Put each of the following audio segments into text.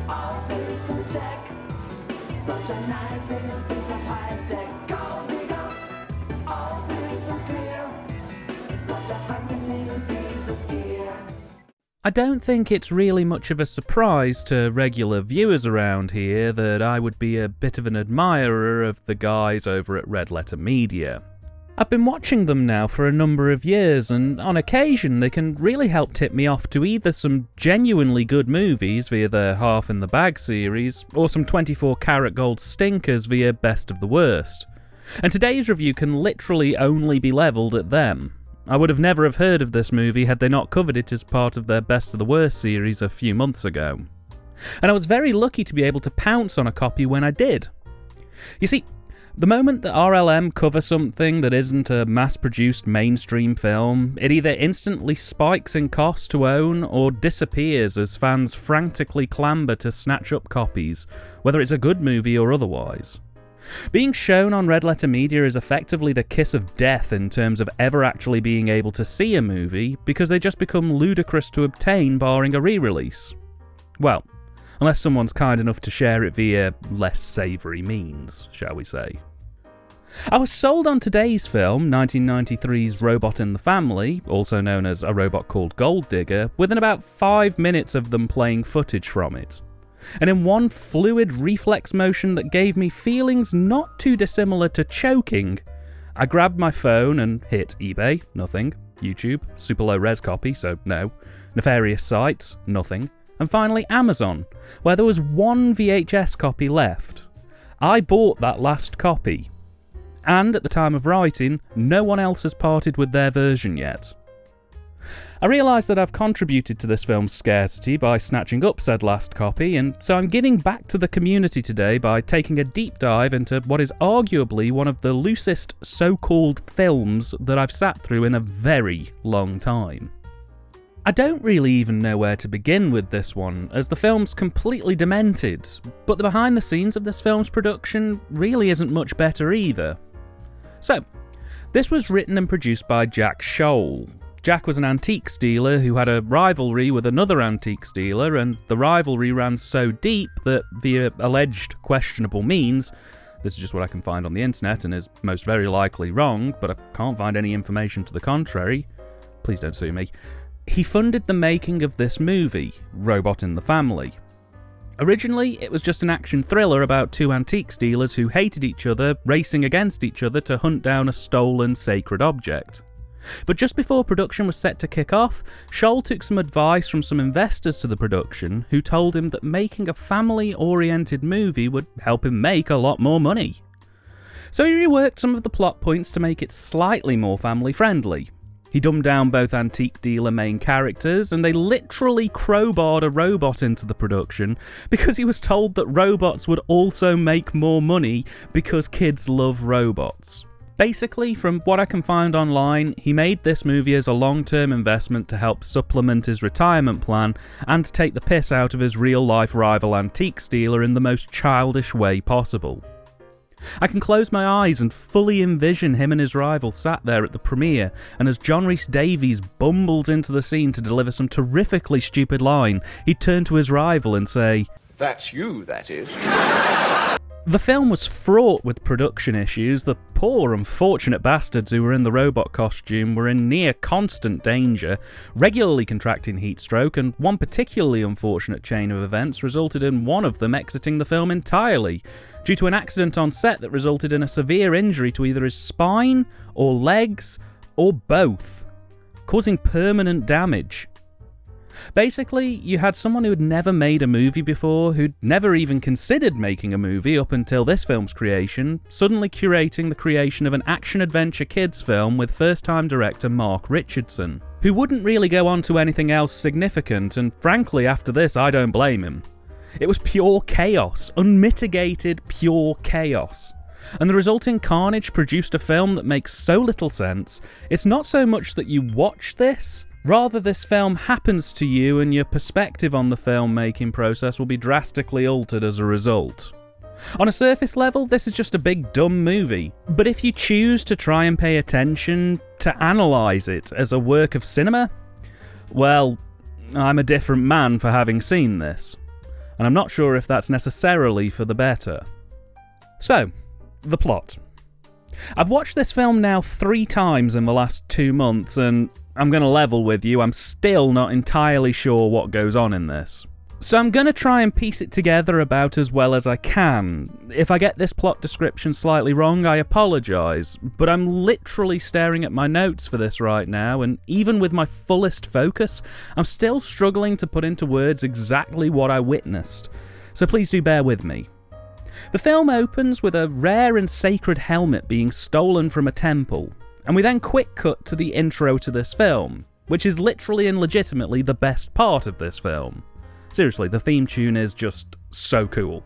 All systems check. Such a nice little piece of high-tech gold digger. All systems clear. Such a fancy little piece of gear. I don't think it's really much of a surprise to regular viewers around here that I would be a bit of an admirer of the guys over at Red Letter Media. I've been watching them now for a number of years, and on occasion they can really help tip me off to either some genuinely good movies via their Half in the Bag series, or some 24-karat gold stinkers via Best of the Worst. And today's review can literally only be levelled at them. I would have never have heard of this movie had they not covered it as part of their Best of the Worst series a few months ago. And I was very lucky to be able to pounce on a copy when I did. You see, the moment that RLM cover something that isn't a mass-produced mainstream film, it either instantly spikes in cost to own or disappears as fans frantically clamber to snatch up copies, whether it's a good movie or otherwise. Being shown on Red Letter Media is effectively the kiss of death in terms of ever actually being able to see a movie, because they just become ludicrous to obtain barring a re-release. Well, unless someone's kind enough to share it via less savoury means, shall we say. I was sold on today's film, 1993's Robot in the Family, also known as A Robot Called Goldigger, within about 5 minutes of them playing footage from it. And in one fluid reflex motion that gave me feelings not too dissimilar to choking, I grabbed my phone and hit eBay, nothing, YouTube, super low res copy, so no, nefarious sites, nothing, and finally Amazon, where there was one VHS copy left. I bought that last copy, and at the time of writing, no one else has parted with their version yet. I realise that I've contributed to this film's scarcity by snatching up said last copy, and so I'm giving back to the community today by taking a deep dive into what is arguably one of the loosest so-called films that I've sat through in a very long time. I don't really even know where to begin with this one, as the film's completely demented, but the behind the scenes of this film's production really isn't much better either. So, this was written and produced by Jack Scholl. Jack was an antiques dealer who had a rivalry with another antiques dealer, and the rivalry ran so deep that, via alleged questionable means, this is just what I can find on the internet and is most very likely wrong, but I can't find any information to the contrary, please don't sue me, he funded the making of this movie, Robot in the Family. Originally, it was just an action thriller about two antiques dealers who hated each other, racing against each other to hunt down a stolen sacred object. But just before production was set to kick off, Scholl took some advice from some investors to the production who told him that making a family-oriented movie would help him make a lot more money. So he reworked some of the plot points to make it slightly more family-friendly. He dumbed down both antique dealer main characters, and they literally crowbarred a robot into the production because he was told that robots would also make more money because kids love robots. Basically, from what I can find online, he made this movie as a long-term investment to help supplement his retirement plan and take the piss out of his real-life rival antiques dealer in the most childish way possible. I can close my eyes and fully envision him and his rival sat there at the premiere, and as John Rhys-Davies bumbles into the scene to deliver some terrifically stupid line, he'd turn to his rival and say, "That's you, that is." The film was fraught with production issues. The poor, unfortunate bastards who were in the robot costume were in near constant danger, regularly contracting heat stroke, and one particularly unfortunate chain of events resulted in one of them exiting the film entirely, due to an accident on set that resulted in a severe injury to either his spine, or legs, or both, causing permanent damage. Basically, you had someone who had never made a movie before, who'd never even considered making a movie up until this film's creation, suddenly curating the creation of an action-adventure kids film with first-time director Mark Richardson, who wouldn't really go on to anything else significant, and frankly, after this, I don't blame him. It was pure chaos, unmitigated pure chaos. And the resulting carnage produced a film that makes so little sense, it's not so much that you watch this, rather this film happens to you and your perspective on the filmmaking process will be drastically altered as a result. On a surface level, this is just a big dumb movie, but if you choose to try and pay attention, to analyse it as a work of cinema, well, I'm a different man for having seen this. and I'm not sure if that's necessarily for the better. So, the plot. I've watched this film now 3 times in the last 2 months, and I'm going to level with you, I'm still not entirely sure what goes on in this. So I'm going to try and piece it together about as well as I can. If I get this plot description slightly wrong, I apologise, but I'm literally staring at my notes for this right now, and even with my fullest focus, I'm still struggling to put into words exactly what I witnessed. So please do bear with me. The film opens with a rare and sacred helmet being stolen from a temple, and we then quick cut to the intro to this film, which is literally and legitimately the best part of this film. Seriously, the theme tune is just so cool.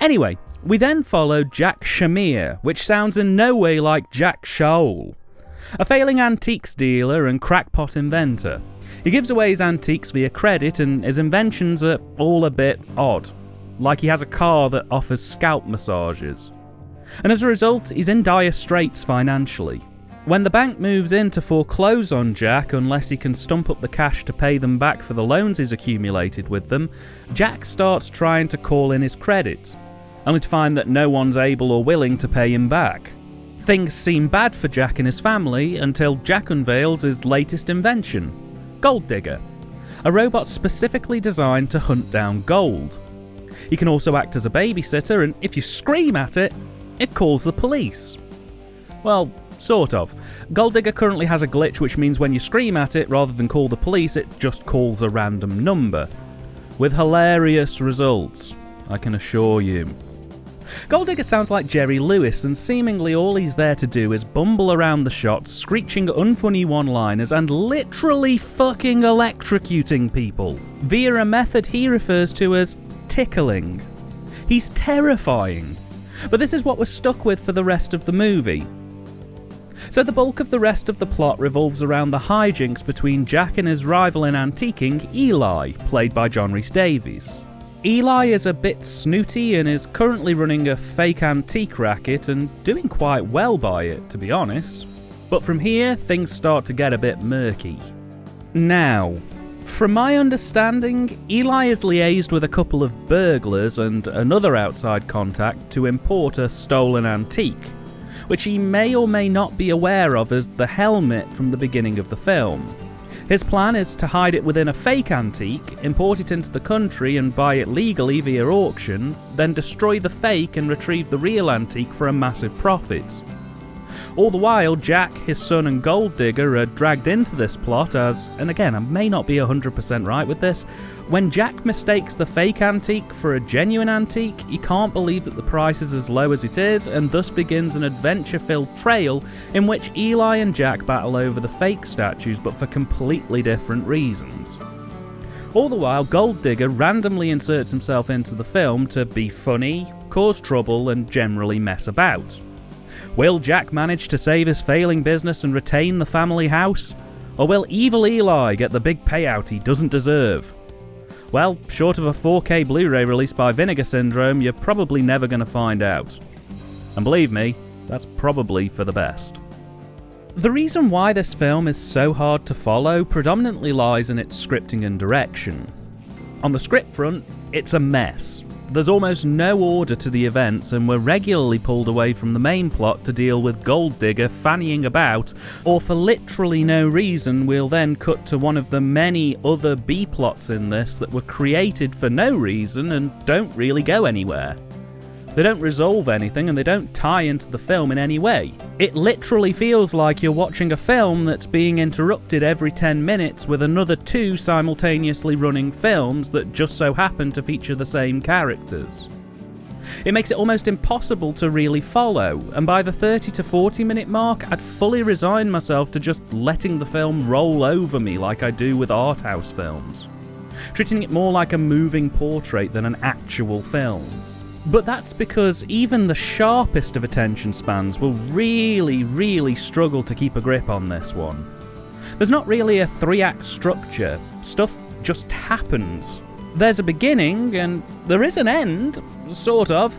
Anyway, we then follow Jack Shamir, which sounds in no way like Jack Shaol, a failing antiques dealer and crackpot inventor. He gives away his antiques via credit, and his inventions are all a bit odd, like he has a car that offers scalp massages. And as a result, he's in dire straits financially. When the bank moves in to foreclose on Jack unless he can stump up the cash to pay them back for the loans he's accumulated with them, Jack starts trying to call in his credit, only to find that no one's able or willing to pay him back. Things seem bad for Jack and his family until Jack unveils his latest invention, Goldigger, a robot specifically designed to hunt down gold. He can also act as a babysitter, and if you scream at it, it calls the police. Well, sort of. Goldigger currently has a glitch which means when you scream at it, rather than call the police, it just calls a random number. With hilarious results, I can assure you. Goldigger sounds like Jerry Lewis, and seemingly all he's there to do is bumble around the shots, screeching unfunny one-liners and literally fucking electrocuting people, via a method he refers to as tickling. He's terrifying. But this is what we're stuck with for the rest of the movie. So the bulk of the rest of the plot revolves around the hijinks between Jack and his rival in antiquing, Eli, played by John Rhys-Davies. Eli is a bit snooty and is currently running a fake antique racket and doing quite well by it, to be honest. But from here, things start to get a bit murky. Now, from my understanding, Eli is liaised with a couple of burglars and another outside contact to import a stolen antique, which he may or may not be aware of as the helmet from the beginning of the film. His plan is to hide it within a fake antique, import it into the country and buy it legally via auction, then destroy the fake and retrieve the real antique for a massive profit. All the while, Jack, his son and Goldigger are dragged into this plot as, and again I may not be 100% right with this, when Jack mistakes the fake antique for a genuine antique, he can't believe that the price is as low as it is, and thus begins an adventure-filled trail in which Eli and Jack battle over the fake statues but for completely different reasons. All the while, Goldigger randomly inserts himself into the film to be funny, cause trouble and generally mess about. Will Jack manage to save his failing business and retain the family house? Or will evil Eli get the big payout he doesn't deserve? Well, short of a 4K Blu-ray release by Vinegar Syndrome, you're probably never going to find out. And believe me, that's probably for the best. The reason why this film is so hard to follow predominantly lies in its scripting and direction. On the script front, it's a mess. There's almost no order to the events, and we're regularly pulled away from the main plot to deal with Goldigger fannying about, or for literally no reason we'll then cut to one of the many other B-plots in this that were created for no reason and don't really go anywhere. They don't resolve anything and they don't tie into the film in any way. It literally feels like you're watching a film that's being interrupted every 10 minutes with another 2 simultaneously running films that just so happen to feature the same characters. It makes it almost impossible to really follow, and by the 30 to 40 minute mark, I'd fully resign myself to just letting the film roll over me like I do with art house films, treating it more like a moving portrait than an actual film. But that's because even the sharpest of attention spans will really struggle to keep a grip on this one. There's not really a 3-act structure, stuff just happens. There's a beginning and there is an end, sort of,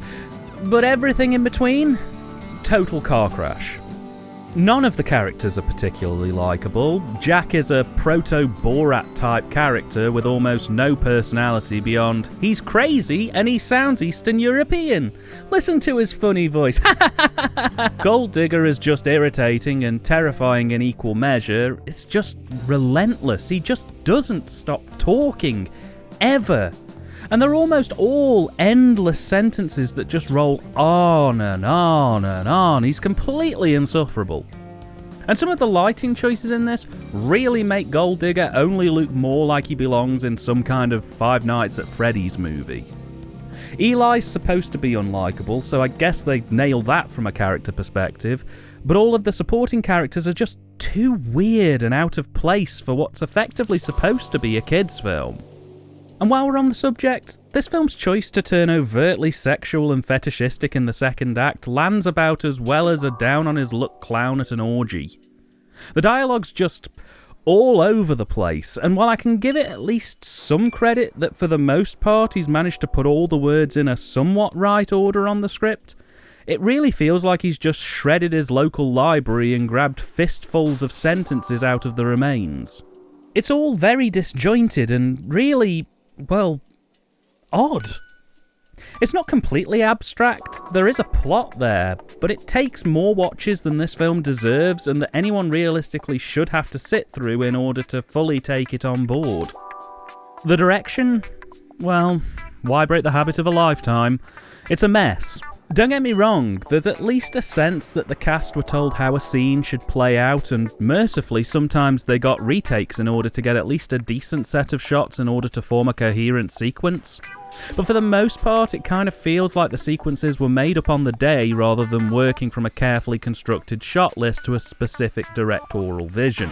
but everything in between, total car crash. None of the characters are particularly likeable. Jack is a proto-Borat type character with almost no personality beyond he's crazy and he sounds Eastern European. Listen to his funny voice. Goldigger is just irritating and terrifying in equal measure. It's just relentless. He just doesn't stop talking. Ever. And they're almost all endless sentences that just roll on and on and on. He's completely insufferable. And some of the lighting choices in this really make Goldigger only look more like he belongs in some kind of Five Nights at Freddy's movie. Eli's supposed to be unlikable, so I guess they nailed that from a character perspective, but all of the supporting characters are just too weird and out of place for what's effectively supposed to be a kids' film. And while we're on the subject, this film's choice to turn overtly sexual and fetishistic in the second act lands about as well as a down-on-his-luck clown at an orgy. The dialogue's just all over the place, and while I can give it at least some credit that for the most part he's managed to put all the words in a somewhat right order on the script, it really feels like he's just shredded his local library and grabbed fistfuls of sentences out of the remains. It's all very disjointed and really, well, odd. It's not completely abstract, there is a plot there, but it takes more watches than this film deserves and that anyone realistically should have to sit through in order to fully take it on board. The direction? Well, why break the habit of a lifetime? It's a mess. Don't get me wrong, there's at least a sense that the cast were told how a scene should play out, and mercifully sometimes they got retakes in order to get at least a decent set of shots in order to form a coherent sequence. But for the most part, it kind of feels like the sequences were made up on the day rather than working from a carefully constructed shot list to a specific directorial vision.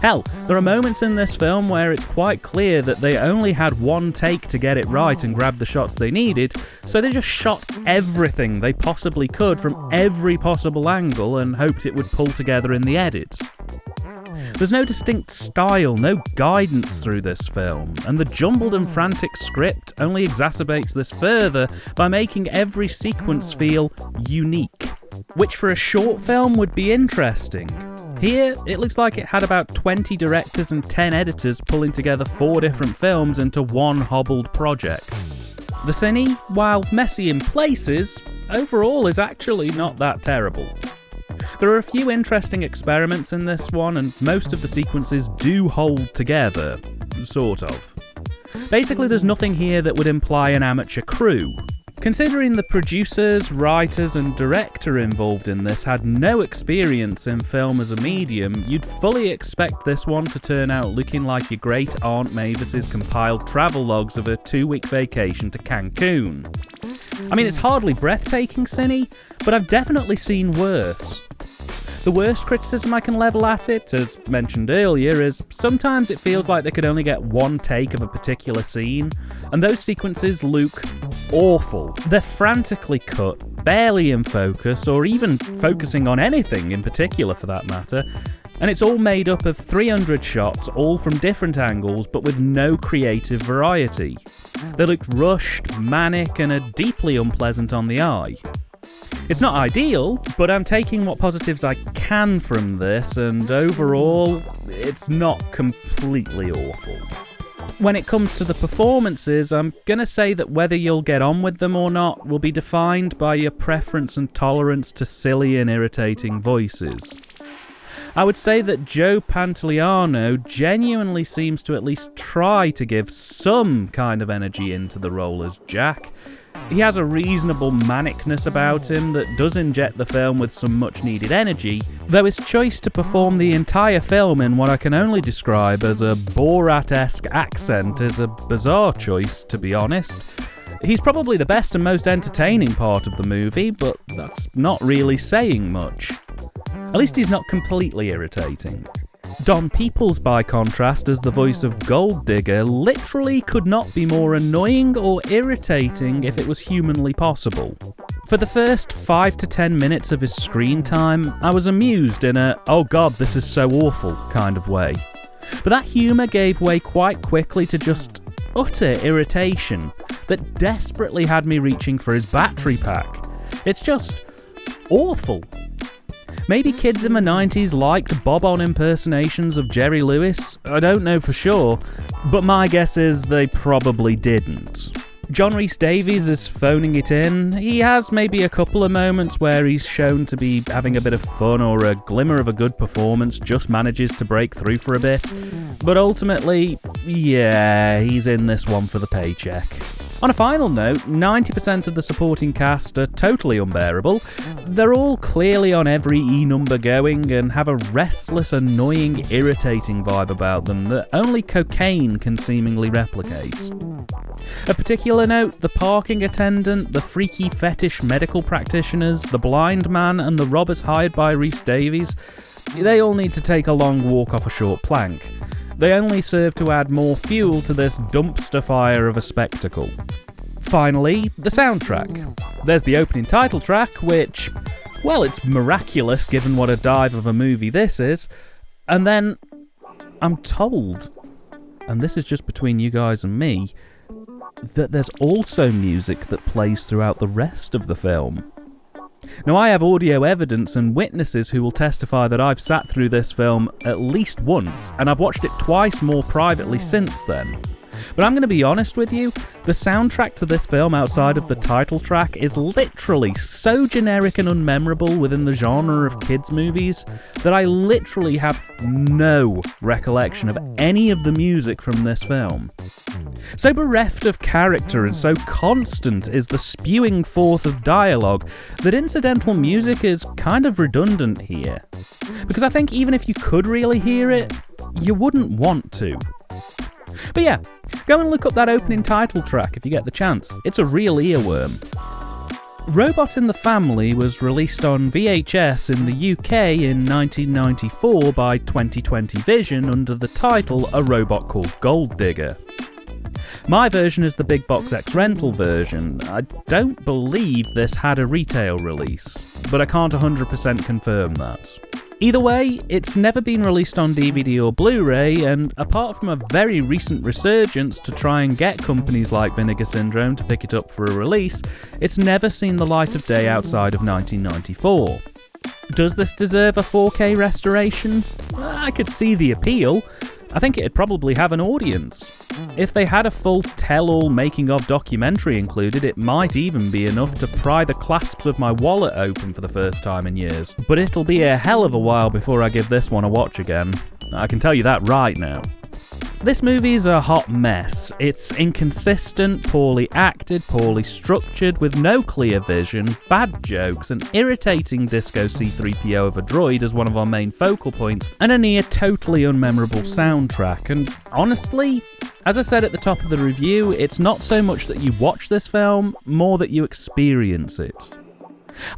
Hell, there are moments in this film where it's quite clear that they only had one take to get it right and grab the shots they needed, so they just shot everything they possibly could from every possible angle and hoped it would pull together in the edit. There's no distinct style, no guidance through this film, and the jumbled and frantic script only exacerbates this further by making every sequence feel unique, which for a short film would be interesting. Here, it looks like it had about 20 directors and 10 editors pulling together 4 different films into one hobbled project. The cine, while messy in places, overall is actually not that terrible. There are a few interesting experiments in this one, and most of the sequences do hold together, sort of. Basically, there's nothing here that would imply an amateur crew. Considering the producers, writers and director involved in this had no experience in film as a medium, you'd fully expect this one to turn out looking like your great Aunt Mavis's compiled travel logs of a 2-week vacation to Cancun. I mean, it's hardly breathtaking cine, but I've definitely seen worse. The worst criticism I can level at it, as mentioned earlier, is sometimes it feels like they could only get one take of a particular scene, and those sequences look awful. They're frantically cut, barely in focus, or even focusing on anything in particular for that matter, and it's all made up of 300 shots, all from different angles, but with no creative variety. They look rushed, manic, and are deeply unpleasant on the eye. It's not ideal, but I'm taking what positives I can from this, and overall, it's not completely awful. When it comes to the performances, I'm gonna say that whether you'll get on with them or not will be defined by your preference and tolerance to silly and irritating voices. I would say that Joe Pantoliano genuinely seems to at least try to give some kind of energy into the role as Jack. He has a reasonable manicness about him that does inject the film with some much needed energy, though his choice to perform the entire film in what I can only describe as a Borat-esque accent is a bizarre choice, to be honest. He's probably the best and most entertaining part of the movie, but that's not really saying much. At least he's not completely irritating. Don Peoples, by contrast, as the voice of Goldigger, literally could not be more annoying or irritating if it was humanly possible. For the first 5 to 10 minutes of his screen time, I was amused in a, oh god, this is so awful kind of way. But that humour gave way quite quickly to just utter irritation that desperately had me reaching for his battery pack. It's just awful. Maybe kids in the 90s liked bob-on impersonations of Jerry Lewis? I don't know for sure, but my guess is they probably didn't. John Rhys Davies is phoning it in. He has maybe a couple of moments where he's shown to be having a bit of fun or a glimmer of a good performance just manages to break through for a bit. But ultimately, yeah, he's in this one for the paycheck. On a final note, 90% of the supporting cast are totally unbearable. They're all clearly on every E number going and have a restless, annoying, irritating vibe about them that only cocaine can seemingly replicate. A particular note, the parking attendant, the freaky fetish medical practitioners, the blind man and the robbers hired by Rhys Davies, they all need to take a long walk off a short plank. They only serve to add more fuel to this dumpster fire of a spectacle. Finally, the soundtrack. There's the opening title track, which, well, it's miraculous given what a dive of a movie this is. And then, I'm told, and this is just between you guys and me, that there's also music that plays throughout the rest of the film. Now, I have audio evidence and witnesses who will testify that I've sat through this film at least once, and I've watched it twice more privately since then. But I'm going to be honest with you, the soundtrack to this film outside of the title track is literally so generic and unmemorable within the genre of kids' movies that I literally have no recollection of any of the music from this film. So bereft of character and so constant is the spewing forth of dialogue that incidental music is kind of redundant here. Because I think even if you could really hear it, you wouldn't want to. But yeah, go and look up that opening title track if you get the chance. It's a real earworm. Robot in the Family was released on VHS in the UK in 1994 by 2020 Vision under the title A Robot Called Goldigger. My version is the Big Box X rental version. I don't believe this had a retail release, but I can't 100% confirm that. Either way, it's never been released on DVD or Blu-ray, and apart from a very recent resurgence to try and get companies like Vinegar Syndrome to pick it up for a release, it's never seen the light of day outside of 1994. Does this deserve a 4K restoration? I could see the appeal. I think it'd probably have an audience. If they had a full tell-all making-of documentary included, it might even be enough to pry the clasps of my wallet open for the first time in years. But it'll be a hell of a while before I give this one a watch again. I can tell you that right now. This movie's a hot mess. It's inconsistent, poorly acted, poorly structured, with no clear vision, bad jokes, an irritating disco C-3PO of a droid as one of our main focal points, and a near totally unmemorable soundtrack. And honestly, as I said at the top of the review, it's not so much that you watch this film, more that you experience it.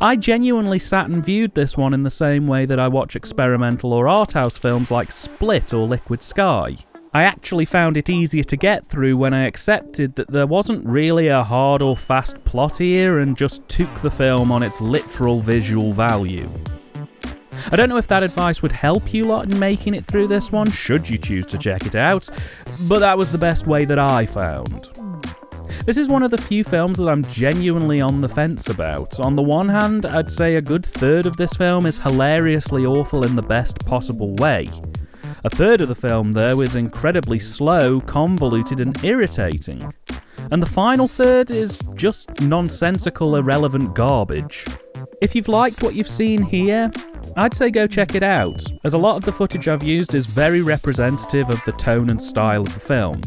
I genuinely sat and viewed this one in the same way that I watch experimental or art house films like Split or Liquid Sky. I actually found it easier to get through when I accepted that there wasn't really a hard or fast plot here and just took the film on its literal visual value. I don't know if that advice would help you lot in making it through this one, should you choose to check it out, but that was the best way that I found. This is one of the few films that I'm genuinely on the fence about. On the one hand, I'd say a good third of this film is hilariously awful in the best possible way. A third of the film, though, is incredibly slow, convoluted and irritating. And the final third is just nonsensical, irrelevant garbage. If you've liked what you've seen here, I'd say go check it out, as a lot of the footage I've used is very representative of the tone and style of the film.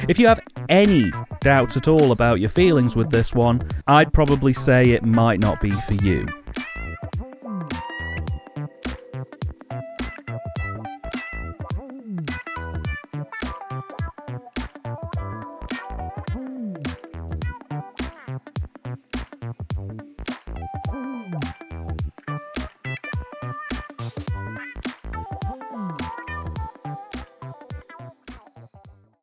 If you have any doubts at all about your feelings with this one, I'd probably say it might not be for you.